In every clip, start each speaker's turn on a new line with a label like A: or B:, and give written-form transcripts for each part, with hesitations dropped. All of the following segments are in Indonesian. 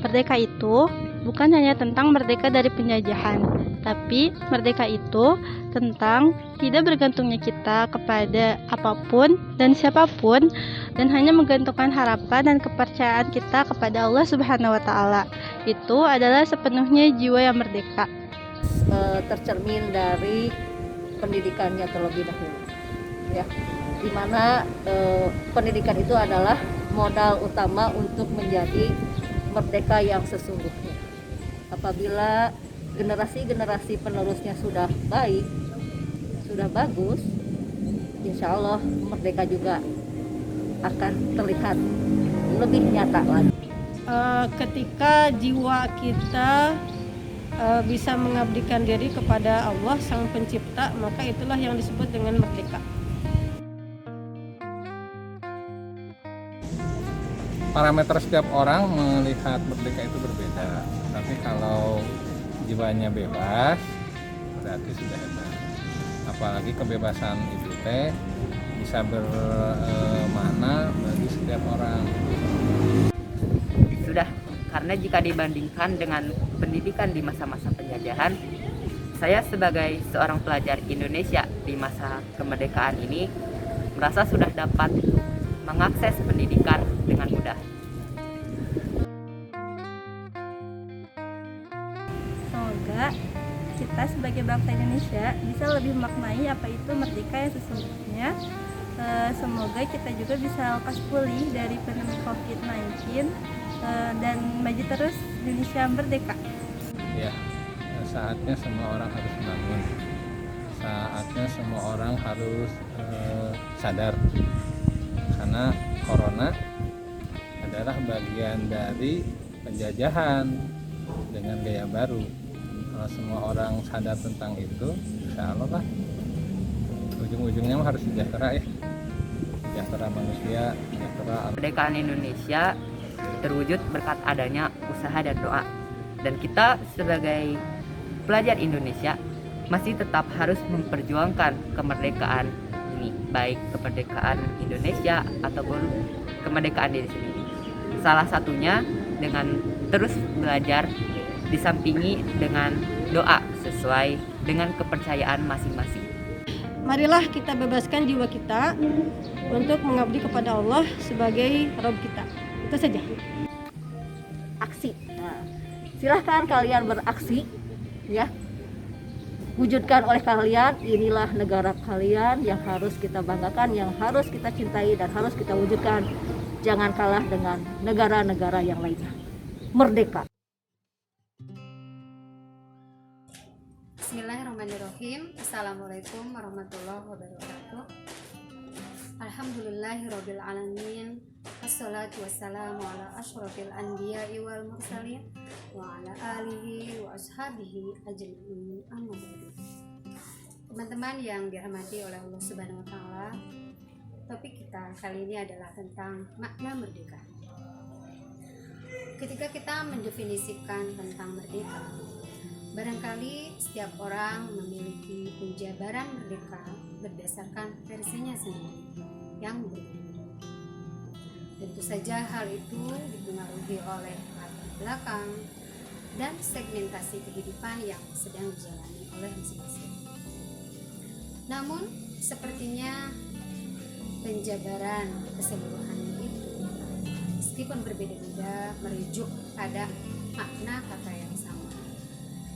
A: Merdeka itu bukan hanya tentang merdeka dari penjajahan, tapi merdeka itu tentang tidak bergantungnya kita kepada apapun dan siapapun, dan hanya menggantungkan harapan dan kepercayaan kita kepada Allah Subhanahu wa Ta'ala. Itu adalah sepenuhnya jiwa yang merdeka.
B: Tercermin dari pendidikannya terlebih dahulu, ya, dimana pendidikan itu adalah modal utama untuk menjadi merdeka yang sesungguhnya. Apabila generasi-generasi penerusnya sudah baik, sudah bagus, insya Allah merdeka juga akan terlihat lebih nyata lagi.
C: Ketika jiwa kita bisa mengabdikan diri kepada Allah Sang Pencipta, maka itulah yang disebut dengan merdeka.
D: Parameter setiap orang melihat merdeka itu berbeda, tapi kalau jiwanya bebas berarti sudah hebat. Apalagi kebebasan itu bisa bermakna bagi setiap orang.
E: Sudah, karena jika dibandingkan dengan pendidikan di masa-masa penjajahan, saya sebagai seorang pelajar Indonesia di masa kemerdekaan ini merasa sudah dapat mengakses pendidikan dengan mudah.
A: Semoga kita sebagai bangsa Indonesia bisa lebih memaknai apa itu merdeka yang sesungguhnya. Semoga kita juga bisa lekas pulih dari pandemi COVID-19 dan maju terus Indonesia merdeka.
D: Ya, saatnya semua orang harus bangun. Saatnya semua orang harus sadar. Karena corona adalah bagian dari penjajahan dengan gaya baru. Kalau semua orang sadar tentang itu, insya Allah lah ujung-ujungnya harus sejahtera, ya, sejahtera manusia, sejahtera.
E: Kemerdekaan Indonesia terwujud berkat adanya usaha dan doa, dan kita sebagai pelajar Indonesia masih tetap harus memperjuangkan kemerdekaan ini, baik kemerdekaan Indonesia ataupun kemerdekaan diri sendiri. Salah satunya dengan terus belajar disampingi dengan doa sesuai dengan kepercayaan masing-masing.
C: Marilah kita bebaskan jiwa kita untuk mengabdi kepada Allah sebagai Rabb kita. Itu saja.
B: Aksi. Nah, silahkan kalian beraksi, ya. Wujudkan oleh kalian, inilah negara kalian yang harus kita banggakan, yang harus kita cintai dan harus kita wujudkan. Jangan kalah dengan negara-negara yang lainnya. Merdeka.
F: Bismillahirrahmanirrahim. Assalamualaikum warahmatullahi wabarakatuh. Alhamdulillahirabbil alamin. Wassalatu wassalamu ala asyrafil anbiya'i wal mursalin wa ala alihi wa ashabihi ajma'in. Amma ba'du. Teman-teman yang dirahmati oleh Allah Subhanahu wa taala, topik kita kali ini adalah tentang makna merdeka. Ketika kita mendefinisikan tentang merdeka, barangkali setiap orang memiliki penjabaran merdeka berdasarkan versinya sendiri yang berbeda. Tentu saja hal itu dipengaruhi oleh latar belakang dan segmentasi kehidupan yang sedang dijalani oleh masing-masing. Namun, sepertinya penjabaran keseluruhannya itu, meskipun berbeda-beda, merujuk pada makna kata yang sama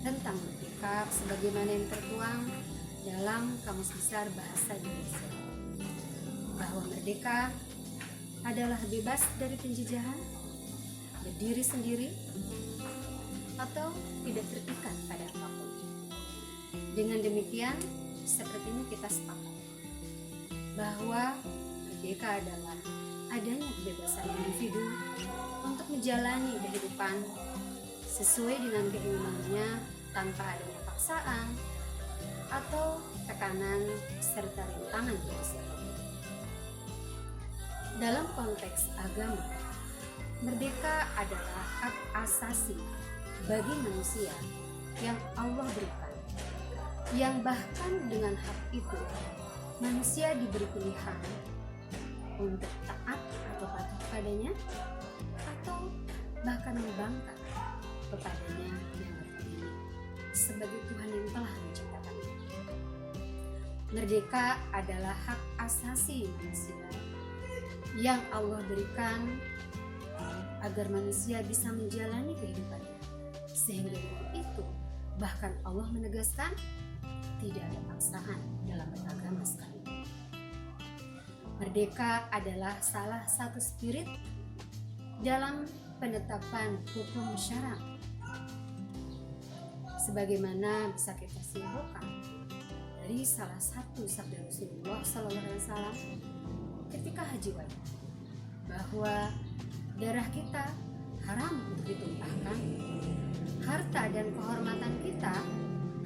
F: tentang merdeka sebagaimana yang tertuang dalam Kamus Besar Bahasa Indonesia, bahwa merdeka adalah bebas dari penjajahan, berdiri sendiri, atau tidak terikat pada apapun. Dengan demikian, sepertinya kita sepakat bahwa merdeka adalah adanya kebebasan individu untuk menjalani kehidupan sesuai dengan keinginannya tanpa adanya paksaan atau tekanan serta rintangan dari siapapun. Dalam konteks agama, merdeka adalah hak asasi bagi manusia yang Allah berikan, yang bahkan dengan hak itu manusia diberi pilihan untuk taat atau patuh padanya, atau bahkan membangkang kepadanya yang berdiri sebagai Tuhan yang telah menciptakannya. Merdeka adalah hak asasi manusia yang Allah berikan agar manusia bisa menjalani kehidupannya. Sehingga itu bahkan Allah menegaskan tidak ada paksaan dalam beragama sekalipun. Merdeka adalah salah satu spirit dalam penetapan hukum syara. Sebagaimana bisa kita simpulkan dari salah satu sabda Rasulullah SAW ketika haji wada, bahwa darah kita haram untuk ditumpahkan, harta dan kehormatan kita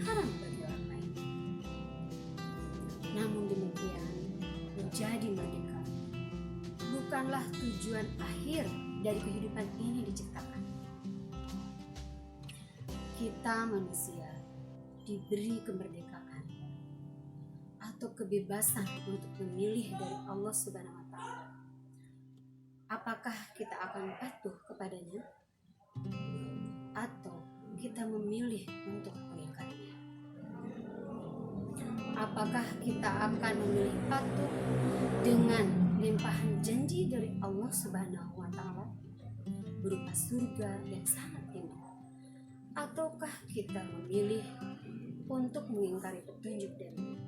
F: haram bagi orang lain. Namun demikian, menjadi merdeka bukanlah tujuan akhir dari kehidupan ini diciptakan. Kita manusia diberi kemerdekaan atau kebebasan untuk memilih dari Allah Subhanahu wa Ta'ala. Apakah kita akan patuh kepadanya atau kita memilih untuk mengingkarinya? Apakah kita akan memilih patuh dengan limpahan janji dari Allah Subhanahu wa Ta'ala berupa surga yang sangat indah, ataukah kita memilih untuk mengingkari petunjuk darinya?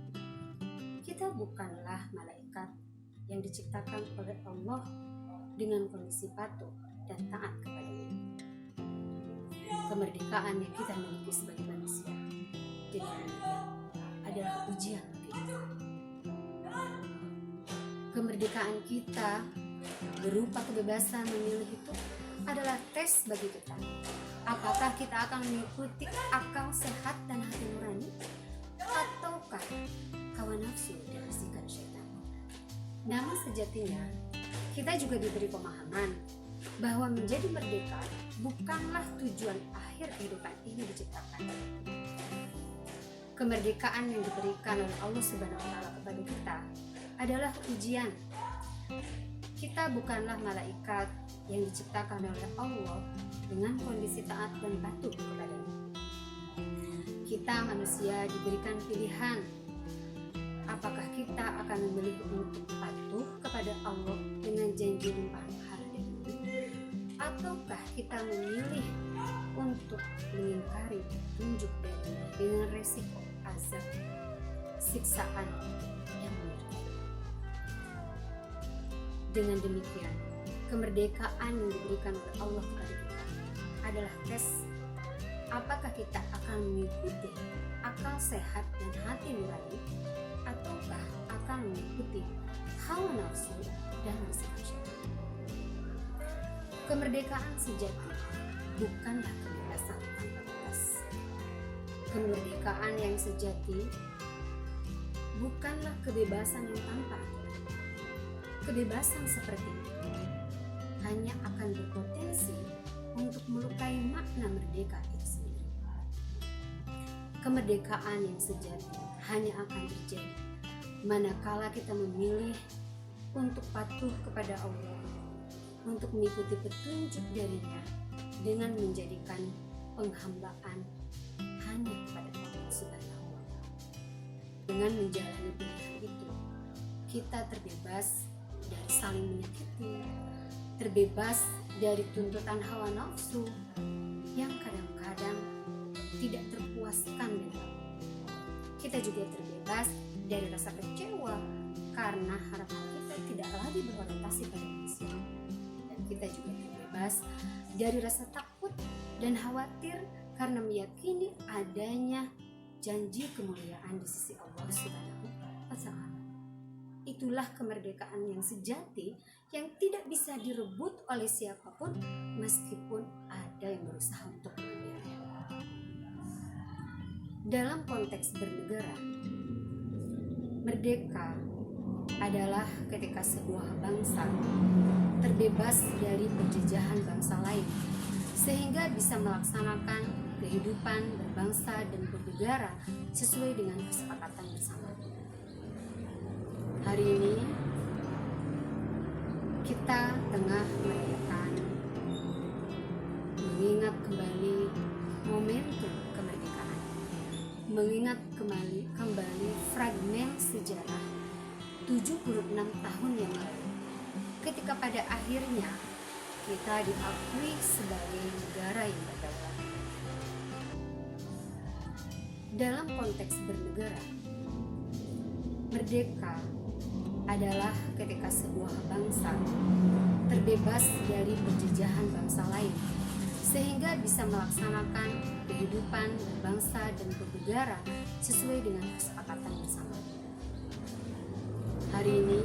F: Kita bukanlah malaikat yang diciptakan oleh Allah dengan kondisi patuh dan taat kepadanya. Kemerdekaan yang kita miliki sebagai manusia dengan demikian adalah ujian bagi kita. Kemerdekaan kita berupa kebebasan memilih itu adalah tes bagi kita. Apakah kita akan mengikuti akal sehat dan hati nurani, ataukah hawa nafsu dan bisikan syaitan? Namun sejatinya kita juga diberi pemahaman bahwa menjadi merdeka bukanlah tujuan akhir kehidupan ini diciptakan. Kemerdekaan yang diberikan oleh Allah Subhanahu wa Ta'ala kepada kita adalah ujian. Kita bukanlah malaikat yang diciptakan oleh Allah dengan kondisi taat dan patuh kepadanya. Kita manusia diberikan pilihan. Apakah kita akan memilih untuk patuh kepada Allah dengan janji limpahan pahala dan budi, ataukah kita memilih untuk mengingkari petunjuk darinya dengan resiko azab, siksaan yang menyertai? Dengan demikian, kemerdekaan yang diberikan oleh Allah kepada kita adalah tes apakah kita akan mengikuti akal sehat dan hati nurani, ataukah akan mengikuti hawa nafsu dan bisikan syaitan. Kemerdekaan sejati bukanlah kebebasan tanpa batas. Kemerdekaan yang sejati bukanlah kebebasan yang tanpa aturan. Kebebasan seperti itu hanya akan berpotensi untuk melukai makna merdeka itu sendiri. Kemerdekaan yang sejati hanya akan terjadi manakala kita memilih untuk patuh kepada Allah, untuk mengikuti petunjuk darinya dengan menjadikan penghambaan hanya kepada Allah Subhanahu wa Ta'ala. Dengan menjalani pilihan itu, kita terbebas dari saling menyakiti, terbebas dari tuntutan hawa nafsu yang kadang-kadang tidak terpuaskan dengan. Kita juga terbebas dari rasa kecewa karena harapan kita tidak lagi berorientasi pada manusia, dan kita juga terbebas dari rasa takut dan khawatir karena meyakini adanya janji kemuliaan di sisi Allah Subhanahu wa Ta'ala. Itulah kemerdekaan yang sejati yang tidak bisa direbut oleh siapapun meskipun ada yang berusaha untuk mengambilnya. Dalam konteks bernegara, merdeka adalah ketika sebuah bangsa terbebas dari penjajahan bangsa lain sehingga bisa melaksanakan kehidupan berbangsa dan bernegara sesuai dengan kesepakatan bersama. Hari ini kita tengah merayakan mengingat kembali momentum kemerdekaan, mengingat kembali fragmen sejarah 76 tahun yang lalu, ketika pada akhirnya kita diakui sebagai negara yang berdaulat. Dalam konteks bernegara, merdeka adalah ketika sebuah bangsa terbebas dari penjajahan bangsa lain, sehingga bisa melaksanakan kehidupan berbangsa dan bernegara sesuai dengan kesepakatan bersama. Hari ini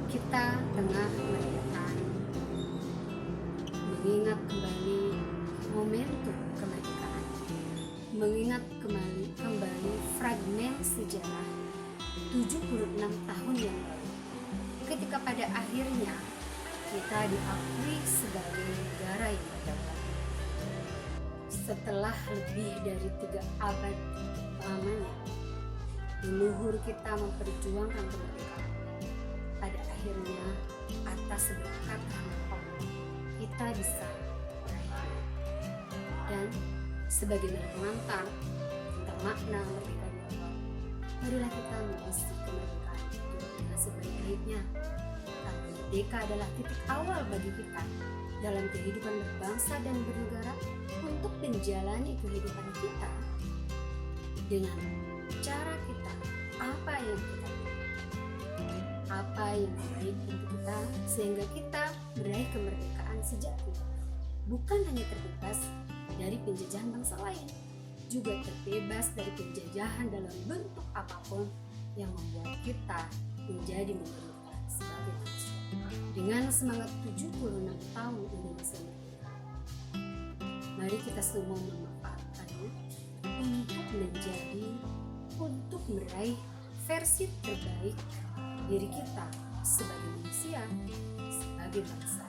F: kita tengah merayakan, mengingat kembali momentum kemerdekaan, mengingat kembali fragmen sejarah 76 tahun yang lalu, ketika pada akhirnya kita diakui sebagai negara yang berdaulat. Setelah lebih dari 3 abad lamanya, leluhur kita memperjuangkan kemerdekaan. Pada akhirnya, atas berkat rahmat Allah, kita bisa meraihnya. Dan sebagai pengantar tentang makna merdeka di awal, marilah kita mengisi kemerdekaan itu dengan sebaik-baiknya. Karena merdeka adalah titik awal bagi kita dalam kehidupan berbangsa dan bernegara untuk menjalani kehidupan kita dengan cara kita, apa yang baik untuk kita, sehingga kita meraih kemerdekaan sejati, bukan hanya terbebas dari penjajahan bangsa lain, juga terbebas dari penjajahan dalam bentuk apapun yang membuat kita menjadi menderita sebagai manusia. Dengan semangat 76 tahun Indonesia merdeka, mari kita semua memanfaatkannya untuk meraih versi terbaik diri kita sebagai manusia, sebagai bangsa.